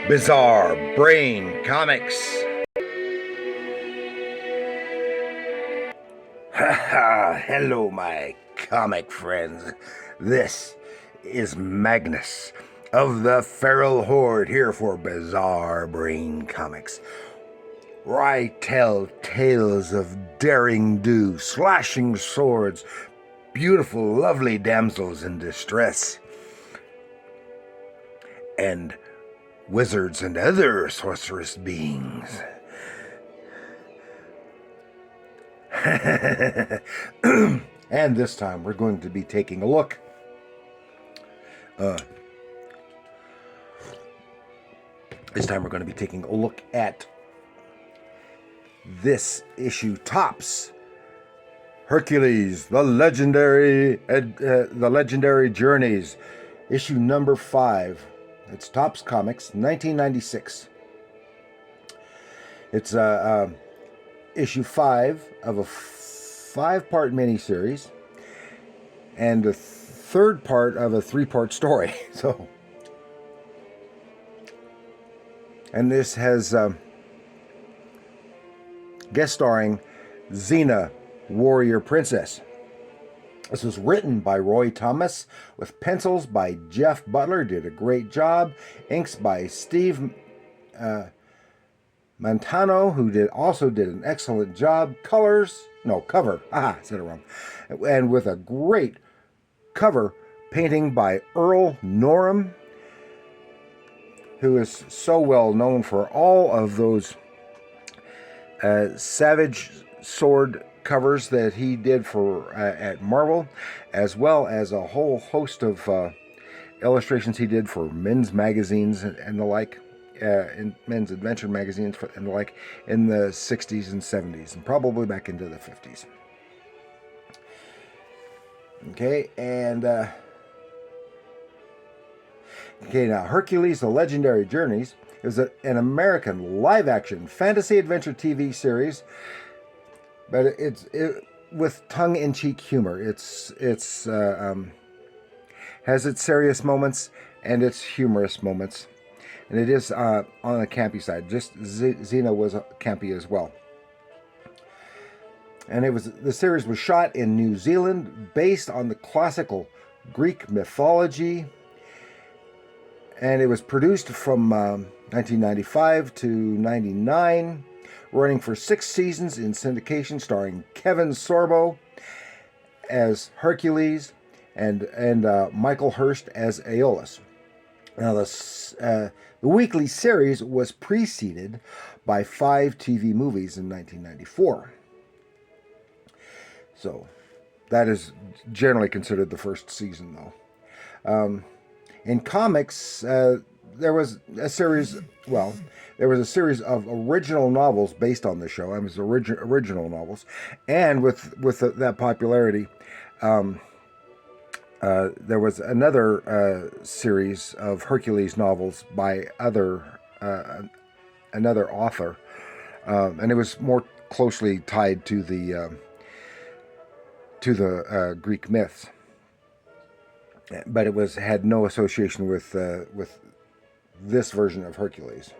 Bizarre Brain Comics. Haha, hello, my comic friends. This is Magnus of the Feral Horde here for Bizarre Brain Comics, where I tell tales of daring do, slashing swords, beautiful, lovely damsels in distress, and wizards and other sorcerous beings. And this time we're going to be taking a look at this issue tops Hercules, the legendary journeys, issue number 5. It's Topps Comics, 1996. It's issue 5 of a 5-part miniseries and the third part of a 3-part story. And this has guest starring Xena, Warrior Princess. This was written by Roy Thomas with pencils by Jeff Butler. Did a great job. Inks by Steve Montano, who also did an excellent job. Cover. I said it wrong. And with a great cover painting by Earl Norham, who is so well known for all of those Savage Sword covers that he did for at Marvel, as well as a whole host of illustrations he did for men's magazines and the like, in men's adventure magazines and the like, in the 60s and 70s, and probably back into the 50s. Okay, and now Hercules, the Legendary Journeys is an American live-action fantasy adventure TV series, but it's with tongue-in-cheek humor. It's has its serious moments and its humorous moments, and it is on the campy side. Just Xena was campy as well. And the series was shot in New Zealand, based on the classical Greek mythology, and it was produced from 1995 to 99, running for 6 seasons in syndication, starring Kevin Sorbo as Hercules and Michael Hurst as Aeolus. Now, the weekly series was preceded by 5 TV movies in 1994. So that is generally considered the first season, though. In comics, there was a series. Well, there was a series of original novels based on the show. It was original novels, and with that popularity, there was another series of Hercules novels by another author, and it was more closely tied to the Greek myths, but it had no association with this version of Hercules.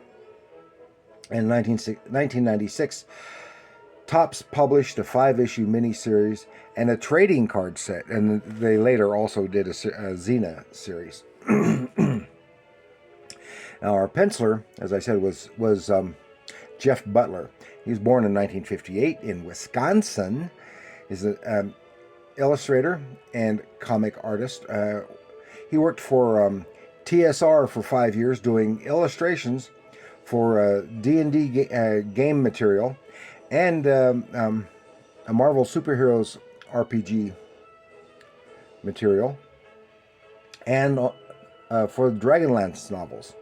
In 1996, Topps published a 5-issue miniseries and a trading card set, and they later also did a Xena series. Now, our penciler, as I said, was Jeff Butler. He was born in 1958 in Wisconsin. He's an illustrator and comic artist. He worked for TSR for 5 years, doing illustrations for D&D game material and a Marvel Superheroes RPG material, and for Dragonlance novels.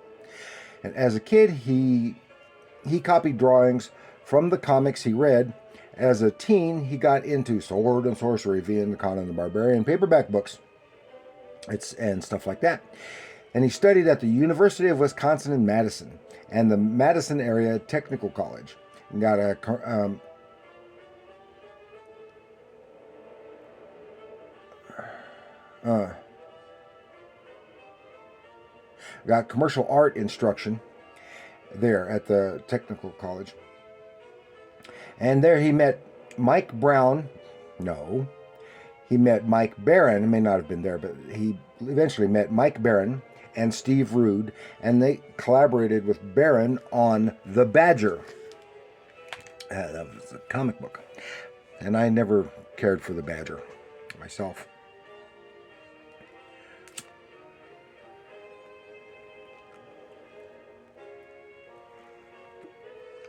And as a kid, he copied drawings from the comics he read. As a teen, he got into sword and sorcery via the Conan the Barbarian paperback books, and stuff like that. And he studied at the University of Wisconsin in Madison and the Madison Area Technical College. And got got commercial art instruction there at the technical college. And there he met Mike Brown. No, he met Mike Barron. He may not have been there, but he eventually met Mike Barron and Steve Rude, and they collaborated with Barron on The Badger. That was a comic book. And I never cared for The Badger myself.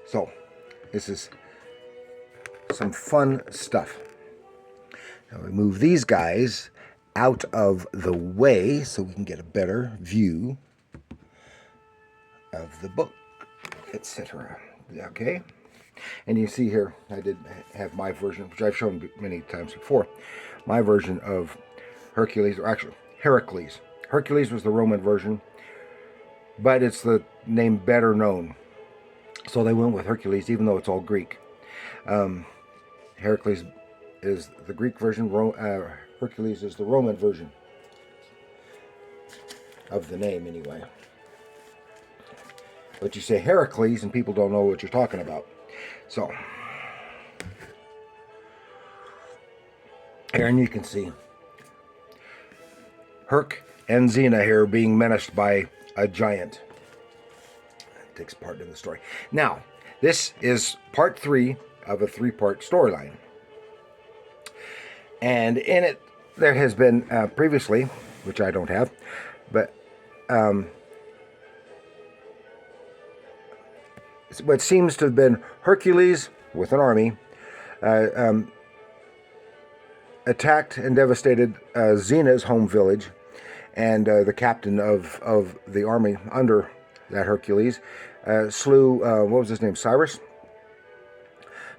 So, this is some fun stuff. Now we move these guys out of the way so we can get a better view of the book, etc. Okay? And you see here, I did have my version, which I've shown many times before, my version of Hercules, or actually Hercules. Hercules was the Roman version, but it's the name better known. So they went with Hercules, even though it's all Greek. Hercules is the Greek version. Hercules is the Roman version of the name, anyway. But you say Hercules, and people don't know what you're talking about. So, here, and you can see Herc and Xena here being menaced by a giant. It takes part in the story. Now, this is part 3 of a 3-part storyline. And in it, there has been previously, which I don't have, but what seems to have been Hercules with an army attacked and devastated Xena's home village, and the captain of the army under that Hercules slew, what was his name, Cyrus,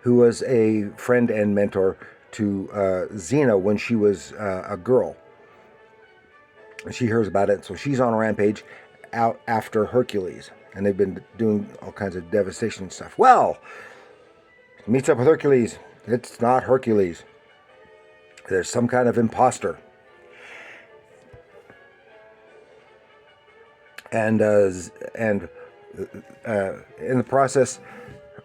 who was a friend and mentor to Xena when she was a girl. She hears about it, so she's on a rampage out after Hercules. And they've been doing all kinds of devastation stuff. Well, meets up with Hercules. It's not Hercules. There's some kind of imposter. And in the process,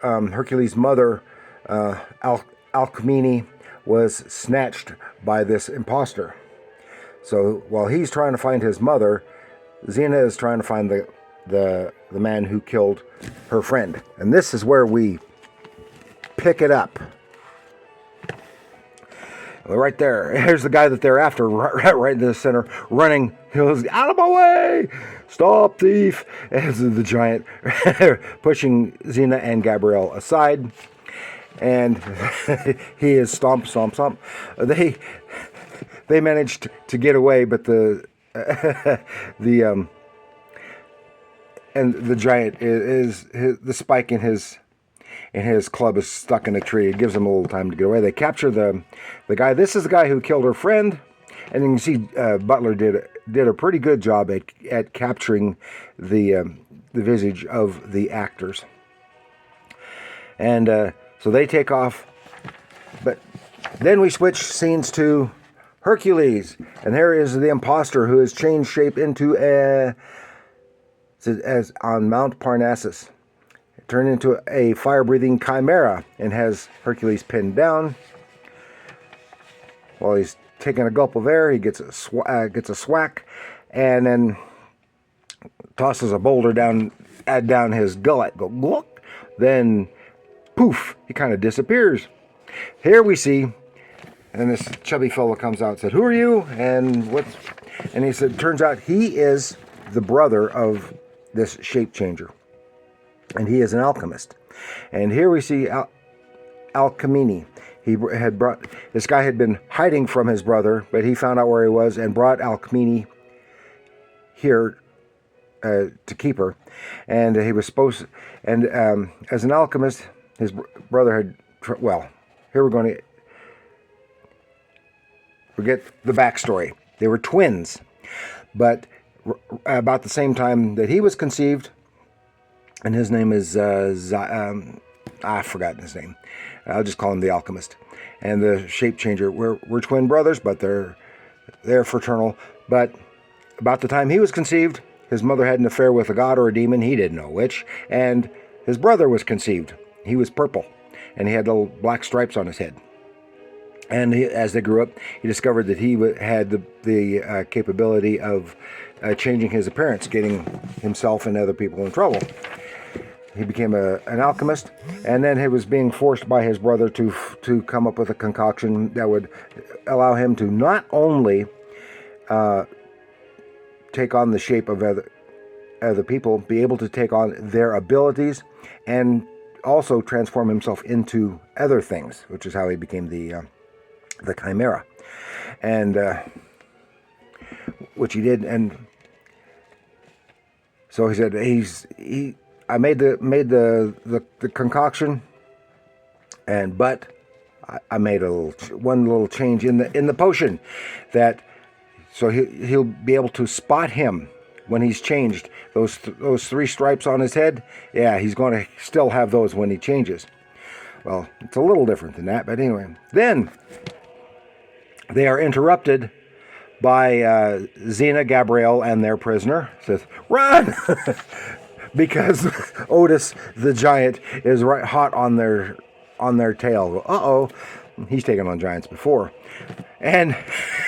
Hercules' mother, Alcmene, was snatched by this imposter. So while he's trying to find his mother, Xena is trying to find the man who killed her friend. And this is where we pick it up. Right there. Here's the guy that they're after, right in the center, running. He goes, out of my way! Stop, thief! As the giant pushing Xena and Gabrielle aside. And he is stomp, stomp, stomp. They managed to get away, but the giant is the spike in his club is stuck in a tree. It gives him a little time to get away. They capture the guy. This is the guy who killed her friend, and you can see Butler did a pretty good job at capturing the visage of the actors. And so they take off, but then we switch scenes to Hercules, and there is the imposter who has changed shape into as on Mount Parnassus, turned into a fire-breathing chimera, and has Hercules pinned down. While he's taking a gulp of air, he gets a swack, and then tosses a boulder down his gullet. Go look, then poof, he kind of disappears. Here we see, and this chubby fellow comes out and said, "Who are you?" And he said, turns out he is the brother of this shape changer, and he is an alchemist. And here we see Alcmene. This guy had been hiding from his brother, but he found out where he was and brought Alcmene here to keep her. And he was supposed, and as an alchemist, his brother had, here we're going to forget the backstory. They were twins, but about the same time that he was conceived, and his name is, I've forgotten his name. I'll just call him the alchemist. And the shape changer, we're twin brothers, but they're fraternal. But about the time he was conceived, his mother had an affair with a god or a demon, he didn't know which, and his brother was conceived. He was purple, and he had little black stripes on his head. And as they grew up, he discovered that he had the capability of changing his appearance, getting himself and other people in trouble. He became an alchemist, and then he was being forced by his brother to come up with a concoction that would allow him to not only take on the shape of other people, be able to take on their abilities, and also transform himself into other things, which is how he became the Chimera, and which he did. And so he said I made the concoction, but I made one little change in the potion, that so he'll be able to spot him when he's changed. Those 3 stripes on his head, yeah, he's going to still have those when he changes. Well, it's a little different than that, but anyway. Then they are interrupted by Xena, Gabrielle, and their prisoner. Says, "Run!" Because Otis the giant is right hot on their tail. Uh-oh. He's taken on giants before. And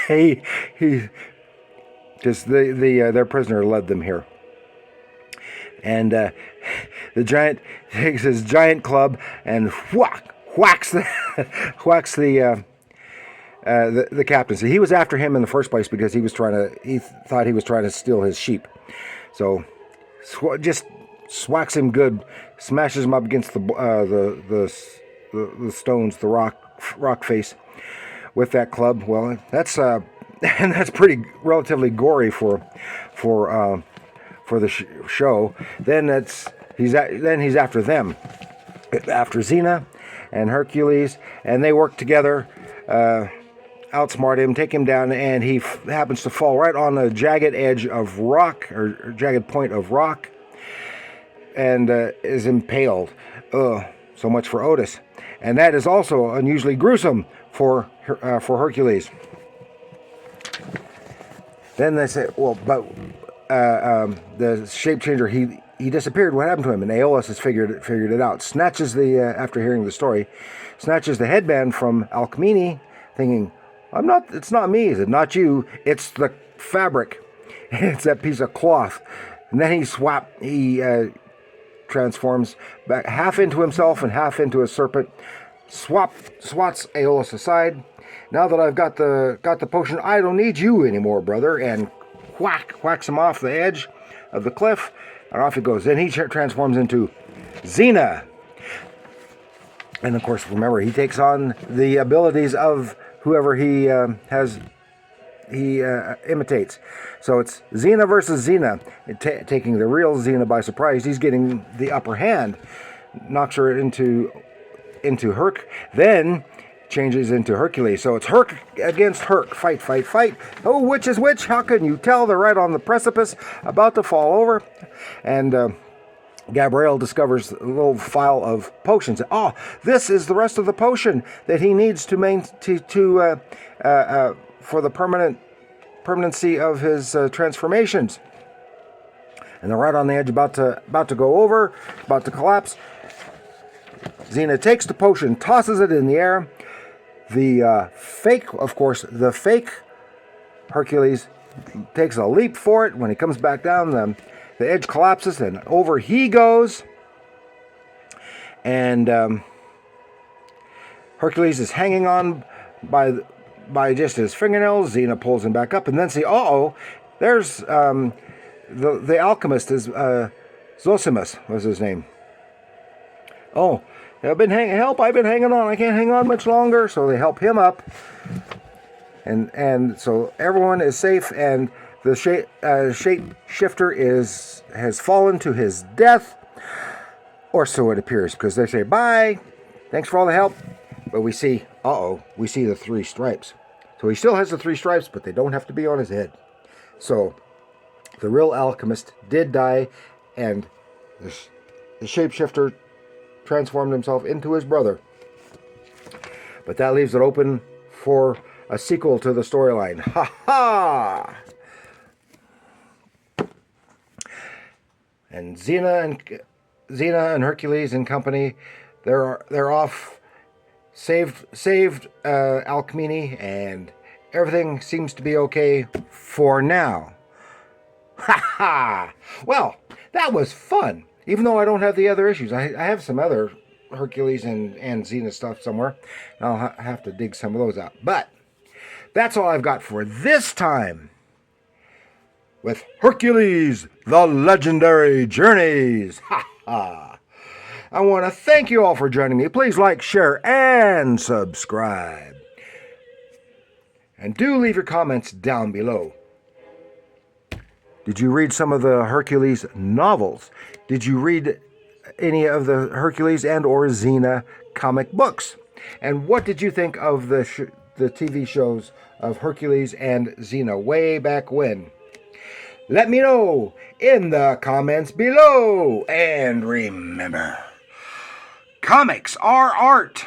he because their prisoner led them here. And the giant takes his giant club and whacks the captain. So he was after him in the first place because he thought he was trying to steal his sheep. So just swacks him good, smashes him up against the stones, the rock face with that club. Well, that's and that's pretty relatively gory for the show. Then he's after them, after Xena and Hercules, and they work together, outsmart him, take him down, and he happens to fall right on a jagged edge of rock, or jagged point of rock, and is impaled. So much for Otis. And that is also unusually gruesome for Hercules. Then they say, well, but the shape changer, he disappeared. What happened to him? And Aeolus has figured it out. Snatches after hearing the story, snatches the headband from Alcmene, thinking, it's not me. Is it not you? It's the fabric. It's that piece of cloth. And then he transforms back half into himself and half into a serpent. Swats Aeolus aside. Now that I've got the potion, I don't need you anymore, brother. And whacks him off the edge of the cliff, and off he goes. Then he transforms into Xena. And of course, remember, he takes on the abilities of whoever he imitates. So it's Xena versus Xena, taking the real Xena by surprise. He's getting the upper hand, knocks her into Herc, then changes into Hercules. So it's Herc against Herc. Fight. Oh, which is which? How can you tell? They're right on the precipice, about to fall over. And Gabrielle discovers a little phial of potions. Oh, this is the rest of the potion that he needs for the permanency of his transformations. And they're right on the edge, about to go over, about to collapse. Xena takes the potion, tosses it in the air. The fake Hercules takes a leap for it. When he comes back down, the edge collapses, and over he goes. And Hercules is hanging on by just his fingernails. Xena pulls him back up, and then there's the alchemist is Zosimus was his name. Oh, I've been hanging on. I can't hang on much longer. So they help him up, and so everyone is safe. And the shape shifter has fallen to his death, or so it appears, because they say bye, thanks for all the help. But we see the 3 stripes. So he still has the 3 stripes, but they don't have to be on his head. So the real alchemist did die, and the shapeshifter transformed himself into his brother. But that leaves it open for a sequel to the storyline. Ha ha! And Xena and Hercules and company, they're off, saved Alcmene, and everything seems to be okay for now. Ha ha! Well, that was fun. Even though I don't have the other issues, I have some other Hercules and Xena stuff somewhere. I'll have to dig some of those out. But that's all I've got for this time with Hercules, the Legendary Journeys. Ha ha! I want to thank you all for joining me. Please like, share, and subscribe. And do leave your comments down below. Did you read some of the Hercules novels? Did you read any of the Hercules and or Xena comic books? And what did you think of the TV shows of Hercules and Xena way back when? Let me know in the comments below. And remember, comics are art.